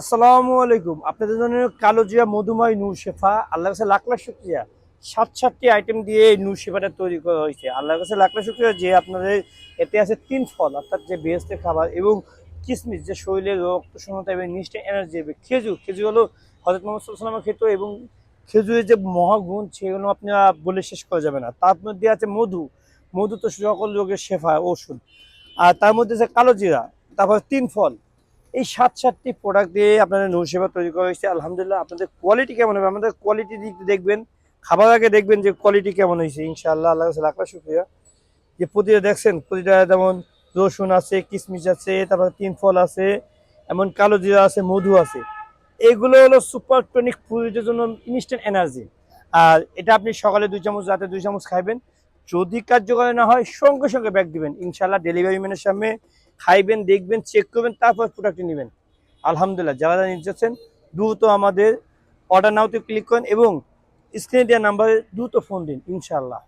আসসালামু আলাইকুম। আপনাদের জন্য কালো জিরা মধুময় নূর শেফা, আল্লাহর কাছে লাখ লাখ শুকরিয়া। ৭টি আইটেম দিয়ে এই নূর শেফাটা তৈরি করা হয়েছে। আল্লাহর কাছে লাখ লাখ শুকরিয়া যে আপনাদের এতে আছে ৩ ফল, অর্থাৎ যে বেহেশতের খাবার এবং কিশমিশ, যে শরীরের রক্ত শূন্যতা এবং নিশ্চয় এনার্জি দেবে। খেজুর হলো হযরত মুহাম্মদ সাল্লাল্লাহু আলাইহি ওয়াসাল্লাম খেত এবং খেজুরের যে মহাগুণ সেগুলো আপনারা বলে শেষ করা যাবে না। তার মধ্যে আছে মধু তো সকল রোগের শেফা, ঔষধ। আর তার মধ্যে আছে কালো জিরা, তারপর ৩ ফল। এই ৭টি প্রোডাক্ট দিয়ে আপনাদের নূর সেবা তৈরি করা হয়েছে। আলহামদুলিল্লাহ, আপনাদের কোয়ালিটি কেমন হবে, আমাদের কোয়ালিটি দিক দিয়ে দেখবেন, খাবার আগে দেখবেন যে কোয়ালিটি কেমন হয়েছে। ইনশাআল্লাহ, আল্লাহ কাছে লাখ লাখ শুকরিয়া যে প্রতিটা দেখছেন, প্রতিটা যেমন রসুন আছে, কিশমিশ আছে, তারপর ৩ ফল আছে, এমন কালো জিরা আছে, মধু আছে। এগুলো হলো সুপার টনিক ফুডের জন্য ইনস্ট্যান্ট এনার্জি। আর এটা আপনি সকালে ২ চামচ, রাতে ২ চামচ খাইবেন। যদি কার্যকর না হয় সঙ্গে সঙ্গে ব্যাক দিবেন। ইনশাআল্লাহ ডেলিভারি ম্যানের সামনে খাইবেন, দেখবেন, চেক করবেন, তারপর প্রোডাক্টটি নেবেন। আলহামদুলিল্লাহ, যারা নিতে চাচ্ছেন দ্রুত আমাদের অর্ডার নাওতে ক্লিক করেন এবং স্ক্রিনে দেওয়া নাম্বারে দ্রুত ফোন দিন ইনশাআল্লাহ।